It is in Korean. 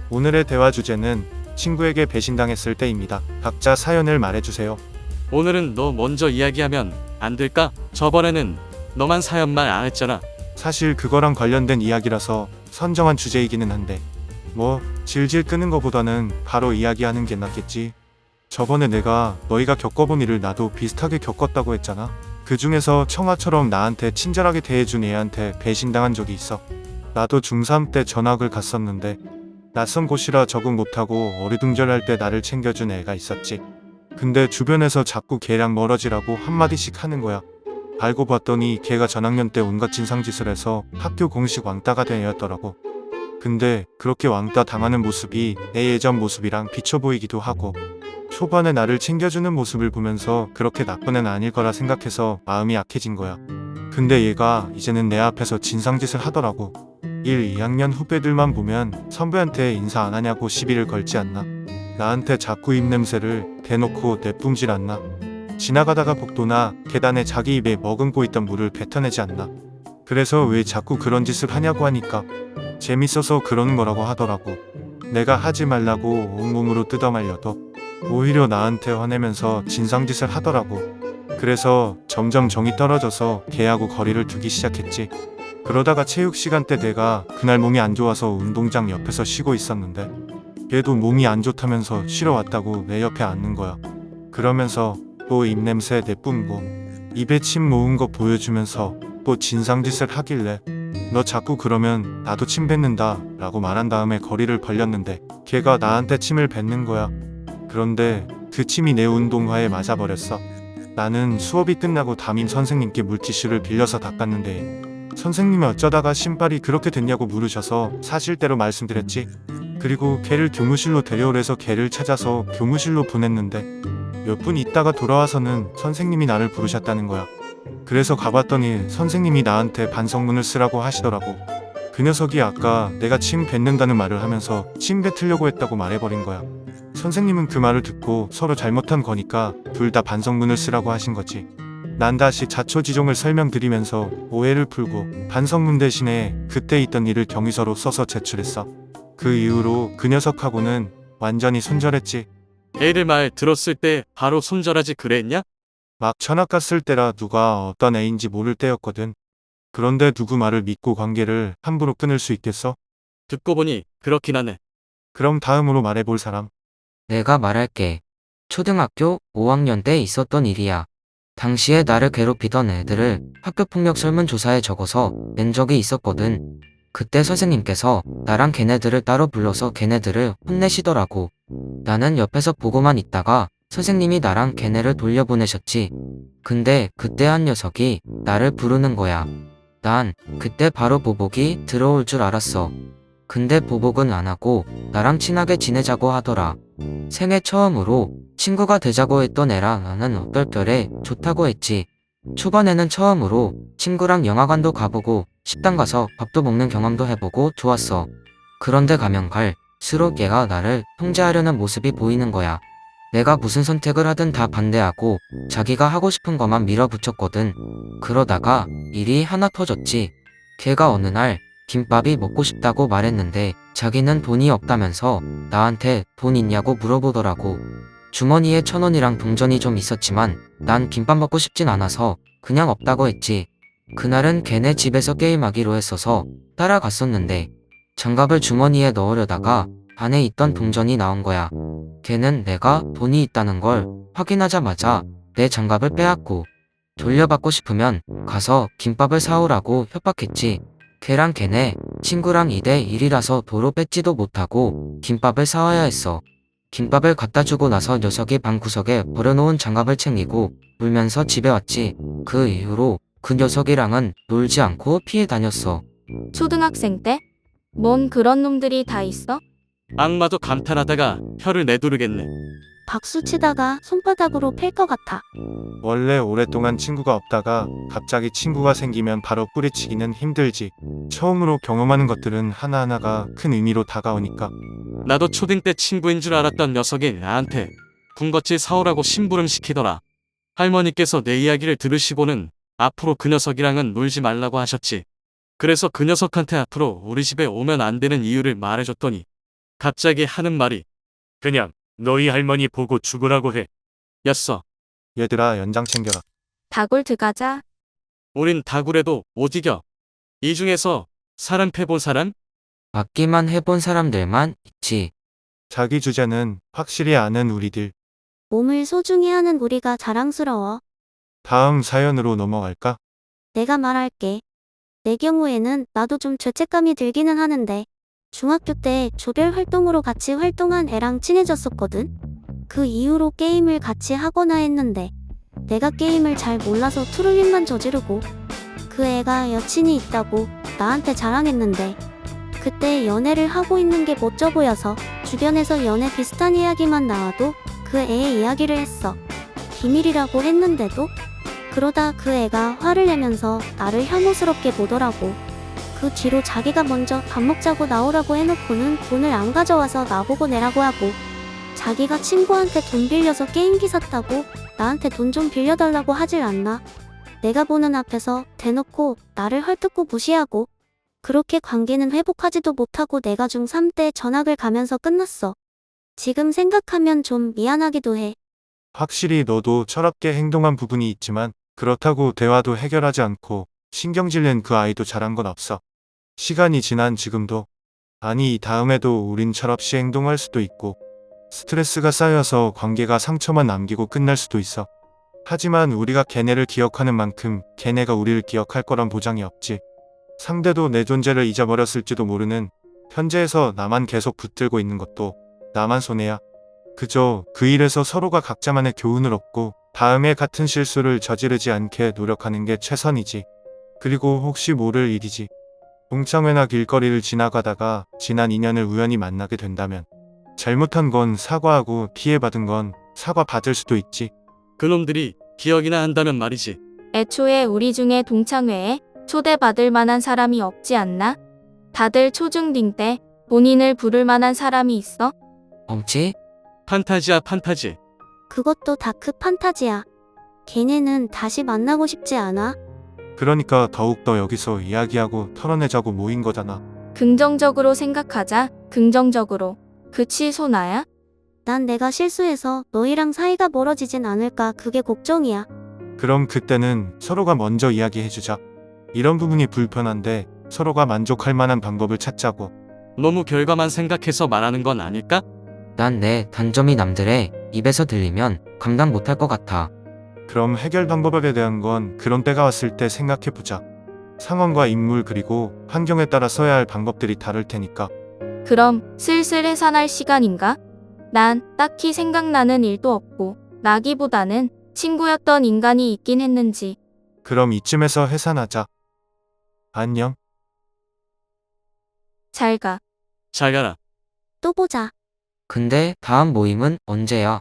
오늘의 대화 주제는 친구에게 배신당했을 때입니다. 각자 사연을 말해주세요. 오늘은 너 먼저 이야기하면 안 될까? 저번에는 너만 사연만 안 했잖아. 사실 그거랑 관련된 이야기라서 선정한 주제이기는 한데 질질 끄는 거보다는 바로 이야기하는 게 낫겠지. 저번에 내가 너희가 겪어본 일을 나도 비슷하게 겪었다고 했잖아. 그 중에서 청아처럼 나한테 친절하게 대해준 애한테 배신당한 적이 있어. 나도 중3 때 전학을 갔었는데 낯선 곳이라 적응 못하고 어리둥절할 때 나를 챙겨준 애가 있었지. 근데 주변에서 자꾸 걔랑 멀어지라고 한마디씩 하는 거야. 알고 봤더니 걔가 전학년 때 온갖 진상짓을 해서 학교 공식 왕따가 된 애였더라고. 근데 그렇게 왕따 당하는 모습이 내 예전 모습이랑 비춰 보이기도 하고, 초반에 나를 챙겨주는 모습을 보면서 그렇게 나쁜 애는 아닐 거라 생각해서 마음이 약해진 거야. 근데 얘가 이제는 내 앞에서 진상짓을 하더라고. 1, 2학년 후배들만 보면 선배한테 인사 안 하냐고 시비를 걸지 않나? 나한테 자꾸 입냄새를 대놓고 내뿜질 않나? 지나가다가 복도나 계단에 자기 입에 머금고 있던 물을 뱉어내지 않나? 그래서 왜 자꾸 그런 짓을 하냐고 하니까 재밌어서 그러는 거라고 하더라고. 내가 하지 말라고 온몸으로 뜯어말려도 오히려 나한테 화내면서 진상짓을 하더라고. 그래서 점점 정이 떨어져서 걔하고 거리를 두기 시작했지. 그러다가 체육 시간 때 내가 그날 몸이 안 좋아서 운동장 옆에서 쉬고 있었는데 걔도 몸이 안 좋다면서 쉬러 왔다고 내 옆에 앉는 거야. 그러면서 또 입냄새 내뿜고 입에 침 모은 거 보여주면서 또 진상짓을 하길래 너 자꾸 그러면 나도 침 뱉는다 라고 말한 다음에 거리를 벌렸는데 걔가 나한테 침을 뱉는 거야. 그런데 그 침이 내 운동화에 맞아버렸어. 나는 수업이 끝나고 담임 선생님께 물티슈를 빌려서 닦았는데 선생님이 어쩌다가 신발이 그렇게 됐냐고 물으셔서 사실대로 말씀드렸지. 그리고 걔를 교무실로 데려오래서 걔를 찾아서 교무실로 보냈는데 몇 분 있다가 돌아와서는 선생님이 나를 부르셨다는 거야. 그래서 가봤더니 선생님이 나한테 반성문을 쓰라고 하시더라고. 그 녀석이 아까 내가 침 뱉는다는 말을 하면서 침 뱉으려고 했다고 말해버린 거야. 선생님은 그 말을 듣고 서로 잘못한 거니까 둘 다 반성문을 쓰라고 하신 거지. 난 다시 자초지종을 설명드리면서 오해를 풀고 반성문 대신에 그때 있던 일을 경위서로 써서 제출했어. 그 이후로 그 녀석하고는 완전히 손절했지. 애들 말 들었을 때 바로 손절하지 그랬냐? 막 전학 갔을 때라 누가 어떤 애인지 모를 때였거든. 그런데 누구 말을 믿고 관계를 함부로 끊을 수 있겠어? 듣고 보니 그렇긴 하네. 그럼 다음으로 말해볼 사람. 내가 말할게. 초등학교 5학년 때 있었던 일이야. 당시에 나를 괴롭히던 애들을 학교폭력 설문조사에 적어서 낸 적이 있었거든. 그때 선생님께서 나랑 걔네들을 따로 불러서 걔네들을 혼내시더라고. 나는 옆에서 보고만 있다가 선생님이 나랑 걔네를 돌려보내셨지. 근데 그때 한 녀석이 나를 부르는 거야. 난 그때 바로 보복이 들어올 줄 알았어. 근데 보복은 안 하고 나랑 친하게 지내자고 하더라. 생애 처음으로 친구가 되자고 했던 애라 나는 얼떨결에 좋다고 했지. 초반에는 처음으로 친구랑 영화관도 가보고 식당 가서 밥도 먹는 경험도 해보고 좋았어. 그런데 가면 갈수록 얘가 나를 통제하려는 모습이 보이는 거야. 내가 무슨 선택을 하든 다 반대하고 자기가 하고 싶은 것만 밀어붙였거든. 그러다가 일이 하나 터졌지. 걔가 어느 날 김밥이 먹고 싶다고 말했는데 자기는 돈이 없다면서 나한테 돈 있냐고 물어보더라고. 주머니에 1,000원이랑 동전이 좀 있었지만 난 김밥 먹고 싶진 않아서 그냥 없다고 했지. 그날은 걔네 집에서 게임하기로 했어서 따라갔었는데 장갑을 주머니에 넣으려다가 안에 있던 동전이 나온 거야. 걔는 내가 돈이 있다는 걸 확인하자마자 내 장갑을 빼앗고 돌려받고 싶으면 가서 김밥을 사오라고 협박했지. 걔랑 걔네 친구랑 2대1이라서 도로 뺏지도 못하고 김밥을 사와야 했어. 김밥을 갖다 주고 나서 녀석이 방구석에 버려놓은 장갑을 챙기고 울면서 집에 왔지. 그 이후로 그 녀석이랑은 놀지 않고 피해 다녔어. 초등학생 때? 뭔 그런 놈들이 다 있어? 악마도 감탄하다가 혀를 내두르겠네. 박수 치다가 손바닥으로 팰 것 같아. 원래 오랫동안 친구가 없다가 갑자기 친구가 생기면 바로 뿌리치기는 힘들지. 처음으로 경험하는 것들은 하나하나가 큰 의미로 다가오니까. 나도 초딩 때 친구인 줄 알았던 녀석이 나한테 군것질 사오라고 심부름 시키더라. 할머니께서 내 이야기를 들으시고는 앞으로 그 녀석이랑은 놀지 말라고 하셨지. 그래서 그 녀석한테 앞으로 우리 집에 오면 안 되는 이유를 말해줬더니 갑자기 하는 말이 그냥 너희 할머니 보고 죽으라고 해. 였어. 얘들아 연장 챙겨라. 다굴 들어가자. 우린 다굴해도 못 이겨. 이 중에서 사람 패본 사람? 맞기만 해본 사람들만 있지. 자기 주제는 확실히 아는 우리들. 몸을 소중히 하는 우리가 자랑스러워. 다음 사연으로 넘어갈까? 내가 말할게. 내 경우에는 나도 좀 죄책감이 들기는 하는데 중학교 때 조별 활동으로 같이 활동한 애랑 친해졌었거든. 그 이후로 게임을 같이 하거나 했는데 내가 게임을 잘 몰라서 트롤링만 저지르고 그 애가 여친이 있다고 나한테 자랑했는데 그때 연애를 하고 있는 게 멋져 보여서 주변에서 연애 비슷한 이야기만 나와도 그 애의 이야기를 했어. 비밀이라고 했는데도 그러다 그 애가 화를 내면서 나를 혐오스럽게 보더라고. 그 뒤로 자기가 먼저 밥 먹자고 나오라고 해놓고는 돈을 안 가져와서 나보고 내라고 하고 자기가 친구한테 돈 빌려서 게임기 샀다고 나한테 돈 좀 빌려달라고 하질 않나. 내가 보는 앞에서 대놓고 나를 헐뜯고 무시하고 그렇게 관계는 회복하지도 못하고 내가 중3 때 전학을 가면서 끝났어. 지금 생각하면 좀 미안하기도 해. 확실히 너도 철없게 행동한 부분이 있지만 그렇다고 대화도 해결하지 않고 신경질 낸 그 아이도 잘한 건 없어. 시간이 지난 지금도 아니 이 다음에도 우린 철없이 행동할 수도 있고 스트레스가 쌓여서 관계가 상처만 남기고 끝날 수도 있어. 하지만 우리가 걔네를 기억하는 만큼 걔네가 우리를 기억할 거란 보장이 없지. 상대도 내 존재를 잊어버렸을지도 모르는 현재에서 나만 계속 붙들고 있는 것도 나만 손해야. 그저 그 일에서 서로가 각자만의 교훈을 얻고 다음에 같은 실수를 저지르지 않게 노력하는 게 최선이지. 그리고 혹시 모를 일이지. 동창회나 길거리를 지나가다가 지난 인연을 우연히 만나게 된다면 잘못한 건 사과하고 피해받은 건 사과받을 수도 있지. 그놈들이 기억이나 한다면 말이지. 애초에 우리 중에 동창회에 초대받을 만한 사람이 없지 않나? 다들 초중딩 때 본인을 부를 만한 사람이 있어? 없지? 판타지야 판타지. 그것도 다크 판타지야. 걔네는 다시 만나고 싶지 않아. 그러니까 더욱더 여기서 이야기하고 털어내자고 모인 거잖아. 긍정적으로 생각하자. 긍정적으로. 그치 소나야? 난 내가 실수해서 너희랑 사이가 멀어지진 않을까 그게 걱정이야. 그럼 그때는 서로가 먼저 이야기해주자. 이런 부분이 불편한데 서로가 만족할 만한 방법을 찾자고. 너무 결과만 생각해서 말하는 건 아닐까? 난 내 단점이 남들의 입에서 들리면 감당 못할 것 같아. 그럼 해결 방법에 대한 건 그런 때가 왔을 때 생각해보자. 상황과 인물 그리고 환경에 따라 써야 할 방법들이 다를 테니까. 그럼 슬슬 해산할 시간인가? 난 딱히 생각나는 일도 없고 나기보다는 친구였던 인간이 있긴 했는지. 그럼 이쯤에서 해산하자. 안녕. 잘 가. 잘 가라. 또 보자. 근데 다음 모임은 언제야?